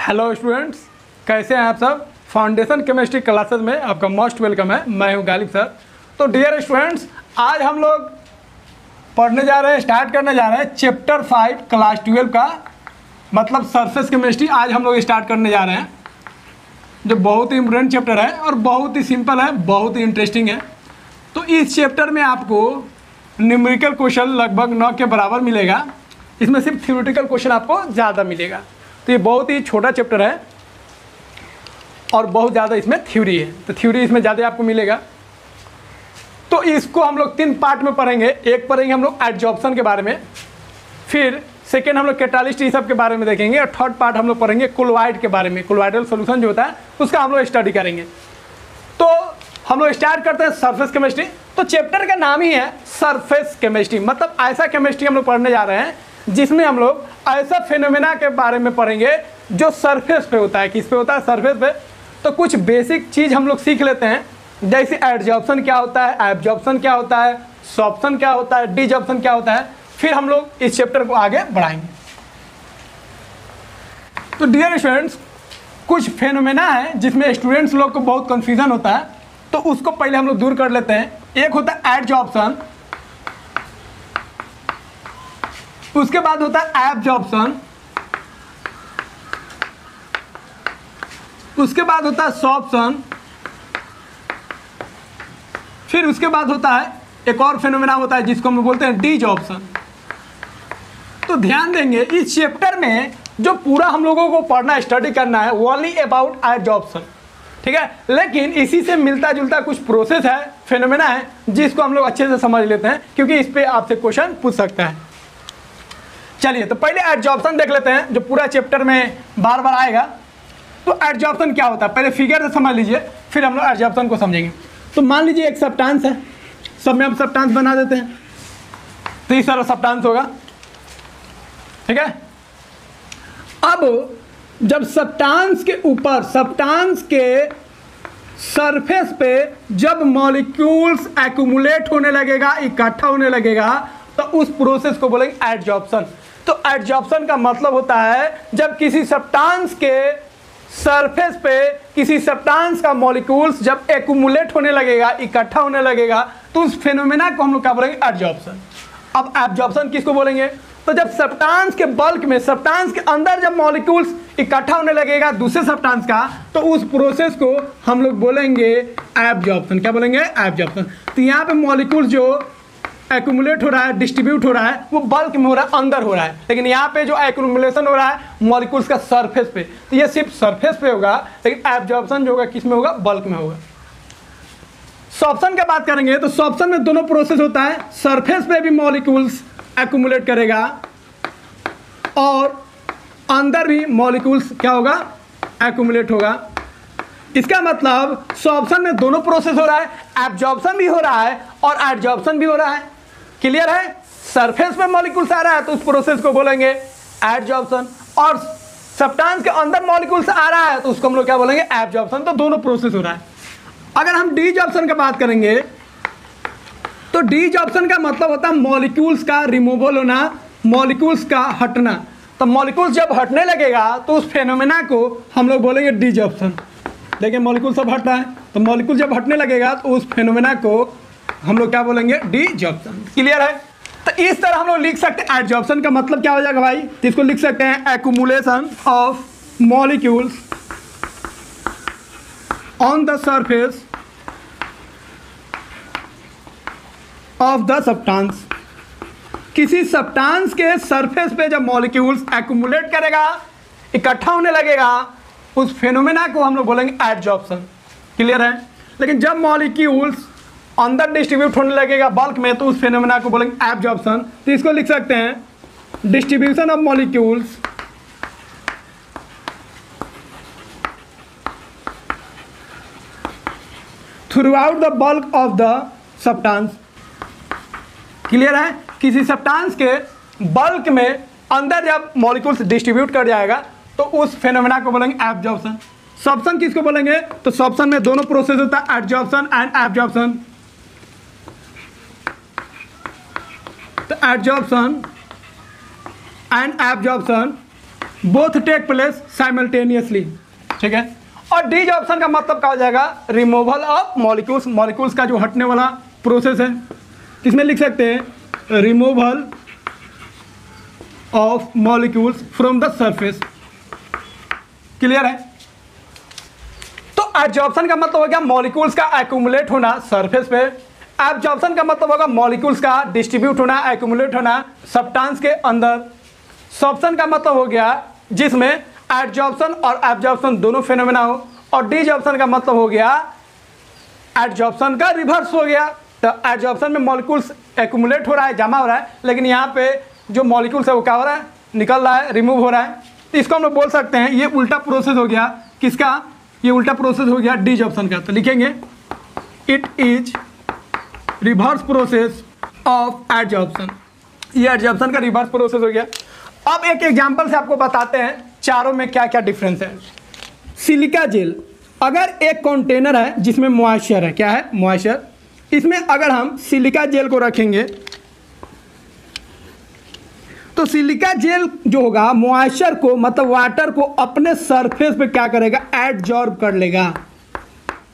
Hello students, कैसे हैं आप सब। फाउंडेशन केमिस्ट्री क्लासेस में आपका मोस्ट वेलकम है। मैं हूं गालिब सर। तो डियर स्टूडेंट्स, आज हम लोग स्टार्ट करने जा रहे हैं चैप्टर 5 क्लास 12 का, मतलब सरफेस केमिस्ट्री। आज हम लोग स्टार्ट करने जा रहे हैं, जो बहुत ही इम्पोर्टेंट चैप्टर है और बहुत ही सिंपल है, बहुत ही इंटरेस्टिंग है। तो इस चैप्टर में आपको न्यूमेरिकल क्वेश्चन लगभग 9 के बराबर मिलेगा। इसमें सिर्फ थ्योरेटिकल क्वेश्चन आपको ज़्यादा मिलेगा। तो ये बहुत ही छोटा चैप्टर है और बहुत ज़्यादा इसमें थ्योरी है, तो थ्योरी इसमें ज़्यादा आपको मिलेगा। तो इसको हम लोग 3 पार्ट में पढ़ेंगे। एक पढ़ेंगे हम लोग एडजॉर्प्शन के बारे में, फिर सेकेंड हम लोग कैटालिस्ट ये सब के बारे में देखेंगे, और थर्ड पार्ट हम लोग पढ़ेंगे कोलोइड के बारे में। कोलोइडल सोल्यूशन जो होता है उसका हम लोग स्टडी करेंगे। तो हम लोग स्टार्ट करते हैं सरफेस केमिस्ट्री। तो चैप्टर का नाम ही है सरफेस केमिस्ट्री, मतलब ऐसा केमिस्ट्री हम लोग पढ़ने जा रहे हैं जिसमें हम लोग ऐसा फिनोमेना के बारे में पढ़ेंगे जो सरफेस पे होता है। किस पे होता है? सरफेस पे। तो कुछ बेसिक चीज़ हम लोग सीख लेते हैं, जैसे एडजॉर्प्शन क्या होता है, एब्जॉर्प्शन क्या होता है, सॉर्प्शन क्या होता है, डिजॉर्प्शन क्या होता है। फिर हम लोग इस चैप्टर को आगे बढ़ाएंगे। तो डियर स्टूडेंट्स, कुछ फिनोमेना है जिसमें स्टूडेंट्स लोग को बहुत कंफ्यूजन होता है, तो उसको पहले हम लोग दूर कर लेते हैं। एक होता है एडजॉर्प्शन, उसके बाद होता है एब्जॉर्प्शन, उसके बाद होता है सॉर्प्शन, फिर उसके बाद होता है एक और फिनोमेना होता है जिसको हम बोलते हैं डिजॉर्प्शन। तो ध्यान देंगे, इस चैप्टर में जो पूरा हम लोगों को पढ़ना स्टडी करना है ओनली अबाउट एडजॉर्प्शन, ठीक है। लेकिन इसी से मिलता जुलता कुछ प्रोसेस है, फिनोमेना है, जिसको हम लोग अच्छे से समझ लेते हैं, क्योंकि इस पे आपसे क्वेश्चन पूछ सकता है। चलिए, तो पहले एडजॉर्प्शन देख लेते हैं, जो पूरा चैप्टर में बार बार आएगा। तो एडजॉर्प्शन क्या होता है पहले फिगर से समझ लीजिए, फिर हम लोग एडजॉर्प्शन को समझेंगे। तो मान लीजिए एक सब्सटेंस है, सब में हम सब्सटेंस बना देते हैं, तो इस तरह सब्सटेंस होगा, ठीक है। अब जब सब्सटेंस के ऊपर, सब्सटेंस के सरफेस पे जब मॉलिक्यूल्स एक्यूमुलेट होने लगेगा, इकट्ठा होने लगेगा, तो उस प्रोसेस को बोलेंगे एडजॉर्प्शन। तो एडजॉर्प्शन का मतलब होता है जब किसी सब्सटेंस के सरफेस पे किसी सब्सटेंस का मॉलिक्यूल्स जब एक्यूमुलेट होने लगेगा, इकट्ठा होने लगेगा, तो उस फिनोमेना को हम लोग क्या बोलेंगे? एडजॉर्प्शन। अब एब्जॉर्प्शन किसको बोलेंगे? तो जब सब्सटेंस के बल्क में, सब्सटेंस के अंदर जब मॉलिक्यूल्स इकट्ठा होने लगेगा दूसरे सब्सटेंस का, तो उस प्रोसेस को हम लोग बोलेंगे एब्जॉर्प्शन। क्या बोलेंगे? एब्जॉर्प्शन। तो यहाँ पे मॉलिक्यूल्स जो एक्यूमुलेट हो रहा है, डिस्ट्रीब्यूट हो रहा है, वो बल्क में हो रहा है, अंदर हो रहा है। लेकिन यहाँ पे जो एक्यूमुलेशन हो रहा है मॉलिक्यूल्स का सरफेस पे, तो ये सिर्फ सरफेस पे होगा, लेकिन एब्जॉर्प्शन जो होगा किस में होगा? बल्क में होगा। सॉर्प्शन की बात करेंगे तो सॉर्प्शन में दोनों प्रोसेस होता है, सरफेस पे भी मॉलिक्यूल्स एक्यूमुलेट करेगा और अंदर भी मॉलिक्यूल्स क्या होगा? एक्यूमुलेट होगा। इसका मतलब सॉर्प्शन में दोनों प्रोसेस हो रहा है, एब्जॉर्प्शन भी हो रहा है और एडजॉर्प्शन भी हो रहा है। क्लियर है? सरफेस पे मॉलिक्यूल्स आ रहा है तो उस प्रोसेस को बोलेंगे एडजॉर्प्शन, और सब्सटेंस के अंदर मॉलिक्यूल्स आ रहा है तो उसको हम लोग क्या बोलेंगे? एब्जॉर्प्शन। तो दोनों प्रोसेस हो रहा है। अगर हम डिजॉर्प्शन की बात करेंगे तो डिजॉर्प्शन का मतलब होता है मॉलिक्यूल्स का रिमूवल होना, मॉलिक्यूल्स का हटना। तो मॉलिक्यूल्स जब हटने लगेगा तो उस फेनोमेना को हम लोग बोलेंगे डिजॉर्प्शन। देखिए, मॉलिक्यूल सब हट रहा है, तो मॉलिक्यूल जब हटने लगेगा तो उस फेनोमेना को हम लोग क्या बोलेंगे? डिजॉर्प्शन। क्लियर है? तो इस तरह हम लोग लिख सकते हैं एडजॉर्प्शन का मतलब क्या हो जाएगा भाई? तो इसको लिख सकते हैं accumulation of molecules on the surface of the substance. किसी सब्सटेंस के सरफेस पे जब मॉलिक्यूल्स एक्यूमुलेट करेगा, इकट्ठा होने लगेगा, उस फेनोमेना को हम लोग बोलेंगे एडजॉर्प्शन। क्लियर है? लेकिन जब मॉलिक्यूल्स अंदर डिस्ट्रीब्यूट होने लगेगा बल्क में, तो उस फेनोमेना को बोलेंगे एब्जॉर्प्शन। तो इसको लिख सकते हैं distribution of molecules through out the bulk of the substance. Clear है? किसी सब्सटेंस के बल्क में अंदर जब मॉलिक्यूल्स डिस्ट्रीब्यूट कर जाएगा तो उस फेनोमेना को बोलेंगे एब्जॉर्प्शन। सॉर्प्शन किसको बोलेंगे? तो सॉर्प्शन में दोनों प्रोसेस होता है, एडजॉर्प्शन एंड एब्जॉर्प्शन। तो adsorption and absorption both take place simultaneously, ठीक है। और डी ऑप्शन का मतलब क्या हो जाएगा, रिमूवल ऑफ मॉलिक्यूल्स, मॉलिक्यूल्स का जो हटने वाला प्रोसेस है, इसमें लिख सकते हैं removal of molecules from the surface. Clear है। तो एब्जॉर्प्शन का मतलब हो गया मॉलिक्यूल्स का एक्यूमुलेट होना सरफेस पे, एब्जॉर्प्शन का मतलब होगा मॉलिक्यूल्स का डिस्ट्रीब्यूट होना, एक्यूमुलेट होना सब्सटेंस के अंदर। सॉर्प्शन का मतलब हो गया जिसमें एडजॉर्प्शन और एब्जॉर्प्शन दोनों फेनोमेना हो, और डिजॉर्प्शन का मतलब हो गया एडजॉर्प्शन का रिवर्स हो गया। तो एडजॉर्प्शन में मॉलिक्यूल्स एक्यूमुलेट हो रहा है, जमा हो रहा है, लेकिन यहाँ पे जो मॉलिक्यूल्स है वो क्या हो रहा है, निकल रहा है, रिमूव हो रहा है। तो इसको हम लोग बोल सकते हैं ये उल्टा प्रोसेस हो गया, किसका, ये उल्टा प्रोसेस हो गया डिजॉर्प्शन का। तो लिखेंगे it is reverse process of adsorption, ये एडजॉर्प्शन का रिवर्स प्रोसेस हो गया। अब एक एग्जांपल से आपको बताते हैं चारों में क्या क्या डिफरेंस है। सिलिका जेल, अगर एक कंटेनर है जिसमें मॉइस्चर है, क्या है, मॉइस्चर, इसमें अगर हम सिलिका जेल को रखेंगे तो सिलिका जेल जो होगा मॉइस्चर को मतलब वाटर को अपने सरफेस पे क्या करेगा, एडजॉर्ब कर लेगा।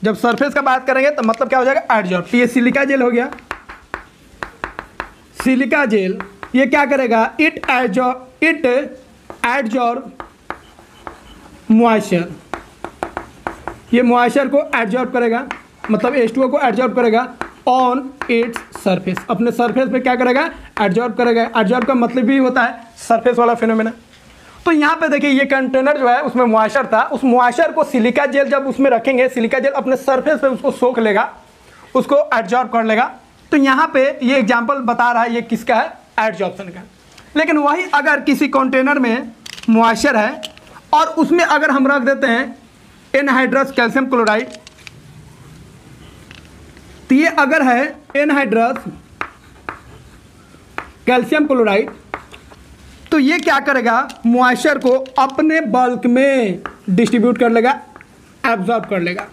जब सरफेस का बात करेंगे तो मतलब क्या हो जाएगा, एडजॉर्ब। तो ये सिलिका जेल हो गया, सिलिका जेल ये क्या करेगा, इट एडजॉर्ब मॉइस्चर, ये मॉइस्चर को एडजॉर्ब करेगा, मतलब H2O को एडजॉर्ब करेगा ऑन इट्स सरफेस, अपने सरफेस पे क्या करेगा, एडजॉर्ब करेगा। एडजॉर्ब का मतलब भी होता है सरफेस वाला फिनोमेना। तो यहाँ पे देखिए ये कंटेनर जो है उसमें मॉइस्चर था, उस मॉइस्चर को सिलिका जेल जब उसमें रखेंगे, सिलिका जेल अपने सरफेस पे उसको सोख लेगा, उसको एडजॉर्ब कर लेगा। तो यहाँ पे ये एग्जाम्पल बता रहा है ये किसका है, एडजॉर्प्शन का। लेकिन वही अगर किसी कंटेनर में मॉइस्चर है और उसमें अगर हम रख देते हैं एनहाइड्रस कैल्शियम क्लोराइड, तो ये अगर है एनहाइड्रस कैल्शियम क्लोराइड, तो ये क्या करेगा, मॉइस्चर को अपने बल्क में डिस्ट्रीब्यूट कर लेगा, एब्जॉर्ब कर लेगा।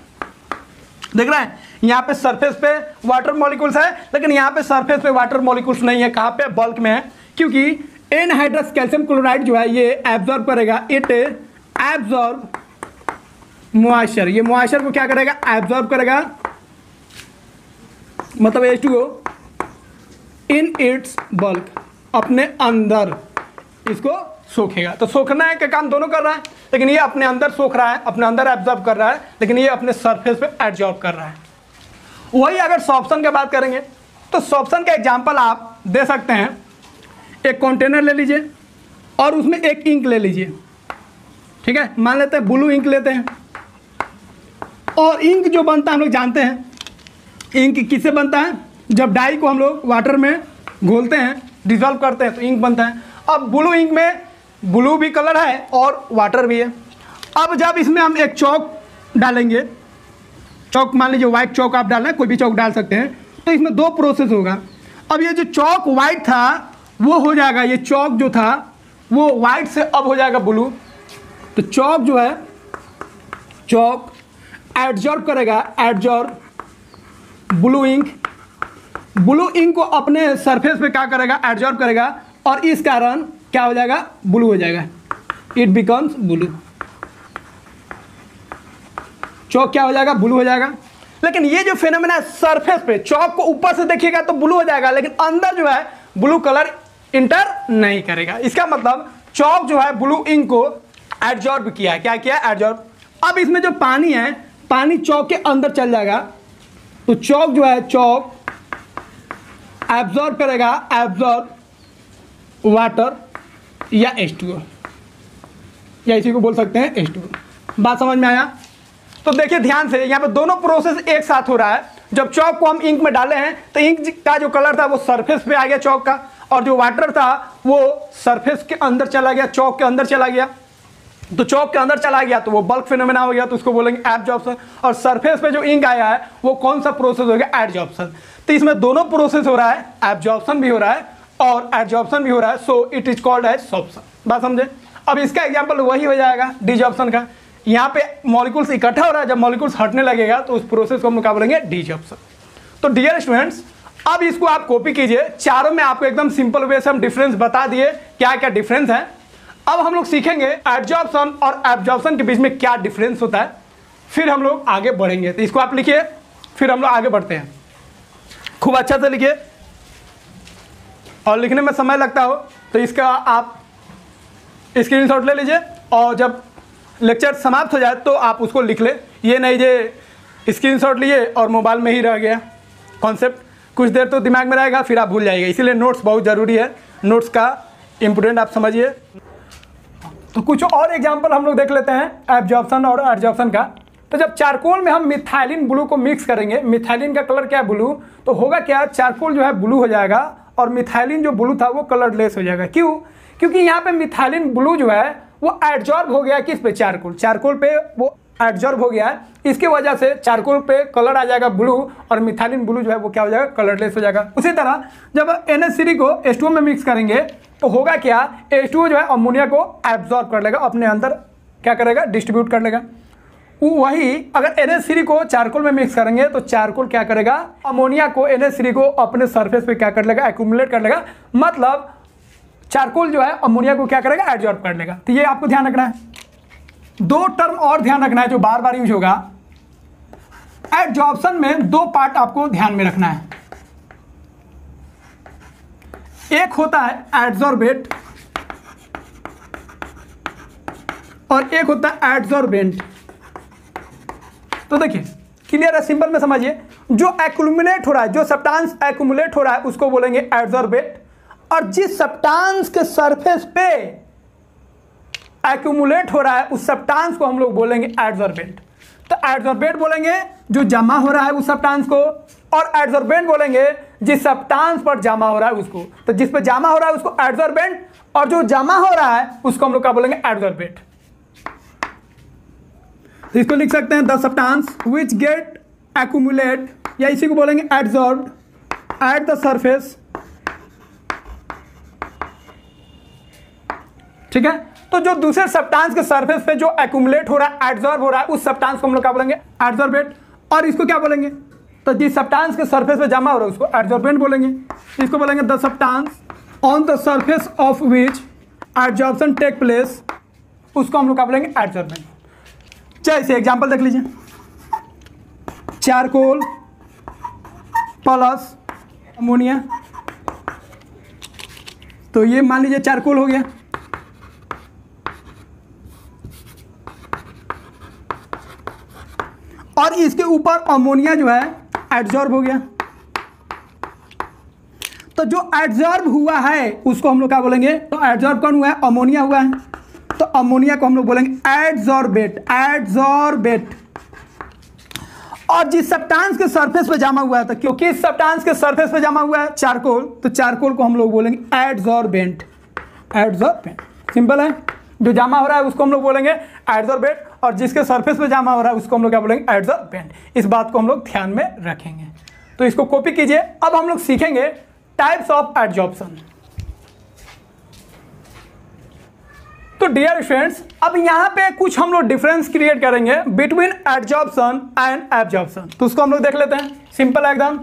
देख रहे हैं यहाँ पे सरफेस पे वाटर मॉलिक्यूल्स है, लेकिन यहाँ पे सरफेस पे वाटर मॉलिक्यूल्स नहीं है, कहाँ पे, बल्क में है, क्योंकि एनहाइड्रस कैल्शियम क्लोराइड जो है ये एब्जॉर्ब करेगा, इट एब्जॉर्ब मॉइस्चर, ये मॉइस्चर को क्या करेगा, एब्जॉर्ब करेगा, मतलब H2O इन इट्स बल्क, अपने अंदर इसको सोखेगा। तो सोखना के काम दोनों कर रहा है, लेकिन ये अपने अंदर सोख रहा है, अपने अंदर एब्जॉर्ब कर रहा है, लेकिन ये अपने सरफेस पे एब्जॉर्ब कर रहा है। वही अगर सॉर्प्शन की बात करेंगे तो सॉर्प्शन का एग्जांपल आप दे सकते हैं, एक कंटेनर ले लीजिए और उसमें एक इंक ले लीजिए, ठीक है, मान लेते हैं ब्लू इंक लेते हैं, और इंक जो बनता है हम लोग जानते हैं, इंक किससे बनता है, जब डाई को हम लोग वाटर में घोलते हैं, डिजॉल्व करते हैं तो इंक बनता है। अब ब्लू इंक में ब्लू भी कलर है और वाटर भी है। अब जब इसमें हम एक चौक डालेंगे, चौक मान लीजिए वाइट चौक आप डालें, कोई भी चौक डाल सकते हैं, तो इसमें दो प्रोसेस होगा। अब ये जो चौक वाइट था वो हो जाएगा, ये चौक जो था वो वाइट से अब हो जाएगा ब्लू। तो चौक जो है, चौक एडजॉर्ब करेगा, adsorb blue ink, blue ink को अपने सरफेस पे क्या करेगा, एडजॉर्ब करेगा, और इस कारण क्या हो जाएगा, ब्लू हो जाएगा, इट बिकम्स ब्लू। चौक क्या हो जाएगा, ब्लू हो जाएगा। लेकिन ये जो फिनोमेना है सरफेस पे, चौक को ऊपर से देखिएगा तो ब्लू हो जाएगा, लेकिन अंदर जो है ब्लू कलर इंटर नहीं करेगा। इसका मतलब चौक जो है ब्लू इंक को एडजॉर्ब किया है, क्या किया है, एडजॉर्ब। अब इसमें जो पानी है, पानी चौक के अंदर चल जाएगा, तो चौक जो है, चौक एब्जॉर्ब करेगा, एब्जॉर्ब वाटर या H2O, या इसी को बोल सकते हैं H2O। बात समझ में आया? तो देखिए ध्यान से, यहाँ पे दोनों प्रोसेस एक साथ हो रहा है। जब चौक को हम इंक में डाले हैं तो इंक का जो कलर था वो सरफेस पे आ गया चौक का, और जो वाटर था वो सरफेस के अंदर चला गया, चौक के अंदर चला गया। तो चौक के अंदर चला गया तो वो बल्क फिनोमेना हो गया, तो उसको बोलेंगे एब्जॉर्प्शन। और सरफेस पे जो इंक आया है वो कौन सा प्रोसेस हो गया, एडजॉर्प्शन। तो इसमें दोनों प्रोसेस हो रहा है, एब्जॉर्प्शन भी हो रहा है और एडजॉर्प्शन भी हो रहा है, so it is called as sorption. बात समझे? अब इसका एग्जांपल वही हो जाएगा डिजॉर्प्शन का। यहाँ पे मॉलिक्यूल्स इकट्ठा हो रहा है, जब मॉलिक्यूल्स हटने लगेगा तो उस प्रोसेस को हम क्या बोलेंगे, डिजॉर्प्शन। तो डियर स्टूडेंट्स, अब इसको आप कॉपी कीजिए, चारों में आपको एकदम सिंपल वे से हम डिफरेंस बता दिए क्या क्या डिफरेंस है। अब हम लोग सीखेंगे एडजॉर्प्शन और एब्जॉर्प्शन के बीच में क्या डिफरेंस होता है, फिर हम लोग आगे बढ़ेंगे। तो इसको आप लिखिए, फिर हम लोग आगे बढ़ते हैं। खूब अच्छा से लिखिए, और लिखने में समय लगता हो तो इसका आप स्क्रीनशॉट ले लीजिए, और जब लेक्चर समाप्त हो जाए तो आप उसको लिख ले। ये नहीं जे स्क्रीनशॉट लिए और मोबाइल में ही रह गया कॉन्सेप्ट, कुछ देर तो दिमाग में रहेगा फिर आप भूल जाइएगा। इसीलिए नोट्स बहुत ज़रूरी है, नोट्स का इम्पोर्टेंट आप समझिए। तो कुछ और एग्जाम्पल हम लोग देख लेते हैं एब्जॉर्प्शन और एडजॉर्प्शन का। तो जब चारकोल में हम मिथाइलिन ब्लू को मिक्स करेंगे, मिथाइलिन का कलर क्या है ब्लू, तो होगा क्या, चारकोल जो है ब्लू हो जाएगा और मिथाइलिन जो ब्लू था वो कलरलेस हो जाएगा। क्यों? क्योंकि यहाँ पे मिथाइलिन ब्लू जो है वो एडजॉर्ब हो गया किस पे, चारकोल, चारकोल पे वो एडजॉर्ब हो गया है। इसके वजह से चारकोल पे कलर आ जाएगा ब्लू और मिथाइलिन ब्लू जो है वो क्या हो जाएगा, कलरलेस हो जाएगा। उसी तरह जब NH3 को H2O में मिक्स करेंगे तो होगा क्या, H2O जो है अमोनिया को एब्जॉर्ब कर लेगा, अपने अंदर क्या करेगा, डिस्ट्रीब्यूट कर लेगा। वही अगर NH3 को चारकोल में मिक्स करेंगे तो चारकोल क्या करेगा, अमोनिया को, NH3 को अपने सरफेस पे क्या कर लेगा, एक्यूमुलेट कर लेगा। मतलब चारकोल जो है अमोनिया को क्या करेगा, एब्जॉर्ब कर लेगा। तो ये आपको ध्यान रखना है। दो टर्म और ध्यान रखना है जो बार बार यूज होगा एडजॉर्प्शन में। दो पार्ट आपको ध्यान में रखना है, एक होता है एडजॉर्बेट और एक होता है एडजॉर्बेंट। तो देखिए क्लियर है, सिंपल में समझिए। जो एक्यूमुलेट हो रहा है, जो सब्सटेंस एक्यूमुलेट हो रहा है उसको बोलेंगे एडजॉर्बेट, और जिस सब्सटेंस के सरफेस पे एक्यूमुलेट हो रहा है उस सब्सटेंस को हम लोग बोलेंगे एडजॉर्बेंट। तो एडजॉर्बेंट बोलेंगे जो जमा हो रहा है उस सब्सटेंस को, और एडजॉर्बेंट बोलेंगे जिस सब्सटेंस पर जमा हो रहा है उसको। तो जिस पर जमा हो रहा है उसको एडजॉर्बेंट, और जो जमा हो रहा है उसको हम लोग क्या बोलेंगे, एडजॉर्बेंट। तो इसको लिख सकते हैं the substance which get accumulate, या इसी को बोलेंगे एडजॉर्ब्ड एट द सरफेस। ठीक है, तो जो दूसरे सब्सटेंस के सरफेस पे जो एक्यूमुलेट हो रहा है, एडजॉर्ब हो रहा है, उस सब्सटेंस को हम लोग क्या बोलेंगे, एडजॉर्बेट। और इसको क्या बोलेंगे, तो जिस सब्सटेंस के सरफेस पे जमा हो रहा है उसको एडजॉर्बेंट बोलेंगे। इसको बोलेंगे the substance on the surface of which adsorption take place, उसको हम लोग क्या बोलेंगे, एडजॉर्बेंट। जैसे एग्जांपल देख लीजिए, चारकोल प्लस अमोनिया, तो ये मान लीजिए चारकोल हो गया, और इसके ऊपर अमोनिया जो है एडजॉर्ब हो गया। तो जो एडजॉर्ब हुआ है उसको हम लोग क्या बोलेंगे, तो एडजॉर्ब कौन हुआ है, अमोनिया हुआ है, तो अमोनिया को हम लोग बोलेंगे एडजॉर्बेट, एडजॉर्बेट। और जिस सब्सटेंस के सरफेस पे जमा हुआ है, तो क्योंकि इस सब्सटेंस के सरफेस पे जमा हुआ है चारकोल, तो चारकोल को हम लोग बोलेंगे एडजॉर्बेंट, एडजॉर्बेंट। सिंपल है, जो जमा हो रहा है उसको हम लोग बोलेंगे एडजॉर्बेट, और जिसके सरफेस पे जमा हो रहा है उसको हम लोग क्या बोलेंगे, एडजॉर्बेंट। इस बात को हम लोग ध्यान में रखेंगे, तो इसको कॉपी कीजिए। अब हम लोग सीखेंगे टाइप्स ऑफ एडजॉर्प्शन। तो डियर स्टूडेंट्स, अब यहां पे कुछ हम लोग डिफरेंस क्रिएट करेंगे बिटवीन एडजॉर्प्शन एंड एब्जॉर्प्शन। तो उसको हम लोग देख लेते हैं, सिंपल एकदम।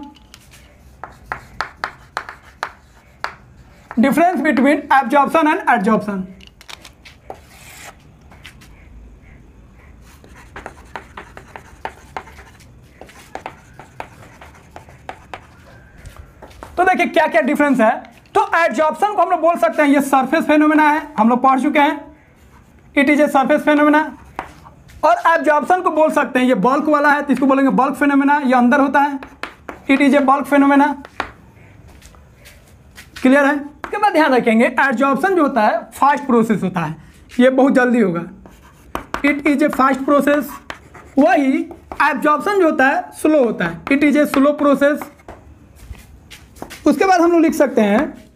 Difference between absorption and adsorption. तो देखिए क्या क्या डिफरेंस है। तो एडजॉर्प्शन को हम लोग बोल सकते हैं ये सरफेस फेनोमेना है, हम लोग पढ़ चुके हैं, it is a surface phenomena. और एब्जॉर्प्शन को बोल सकते हैं ये बल्क वाला है, तो इसको बोलेंगे बल्क फेनोमेना, ये अंदर होता है, it is a bulk phenomena. Clear है। इसके बाद ध्यान रखेंगे एडजॉर्प्शन जो होता है फास्ट प्रोसेस होता है, ये बहुत जल्दी होगा, it is a fast process. वही एब्जॉर्प्शन जो होता है स्लो होता है, it is a slow process. उसके बाद हम लोग लिख सकते हैं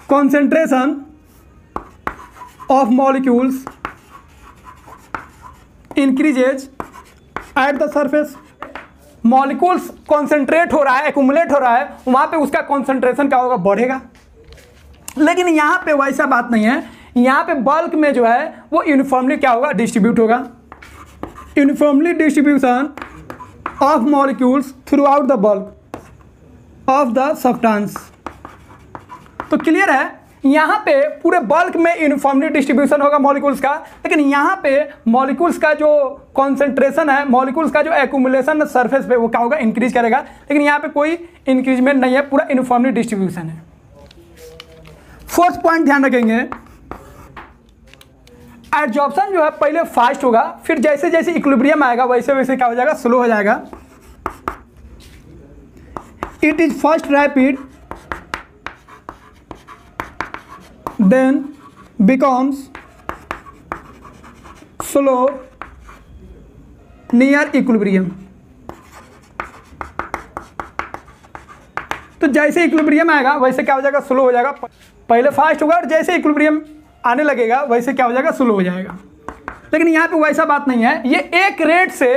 concentration of molecules increases at the surface. Molecules concentrate हो रहा है, एक्यूमुलेट हो रहा है, वहां पे उसका कॉन्सेंट्रेशन क्या होगा, बढ़ेगा। लेकिन यहां पे वैसा बात नहीं है, यहां पे बल्क में जो है वो यूनिफॉर्मली क्या होगा, डिस्ट्रीब्यूट होगा। Uniformly distribution of molecules through out the bulk of the substance. तो क्लियर है, यहाँ पे पूरे बल्क में यूनिफॉर्मली डिस्ट्रीब्यूशन होगा मॉलिक्यूल्स का, लेकिन यहाँ पे मॉलिक्यूल्स का जो कॉन्सेंट्रेशन है, मॉलिक्यूल्स का जो एक्यूमुलेशन सरफेस पे वो क्या होगा, इंक्रीज करेगा, लेकिन यहाँ पे कोई इंक्रीजमेंट नहीं है, पूरा यूनिफॉर्मली डिस्ट्रीब्यूशन है। फोर्थ पॉइंट ध्यान रखेंगे, एडजॉर्प्शन जो है पहले फास्ट होगा, फिर जैसे जैसे इक्विलिब्रियम आएगा वैसे वैसे क्या हो जाएगा, स्लो हो जाएगा। It is first rapid then becomes slow near equilibrium। तो जैसे इक्विलिब्रियम आएगा वैसे क्या हो जाएगा, स्लो हो जाएगा। पहले फास्ट होगा और जैसे इक्विलिब्रियम आने लगेगा वैसे क्या हो जाएगा, स्लो हो जाएगा। लेकिन यहाँ पे वैसा बात नहीं है, ये एक रेट से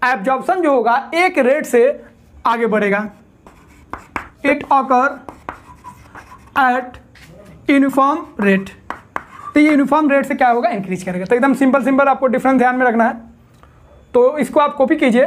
एब्जॉर्प्शन जो होगा एक रेट से आगे बढ़ेगा। It occur eight uniform rate, तो ये यूनिफॉर्म रेट से क्या होगा, इंक्रीज करेगा। तो एकदम सिंपल आपको डिफरेंस ध्यान में रखना है, तो इसको आप कॉपी कीजिए।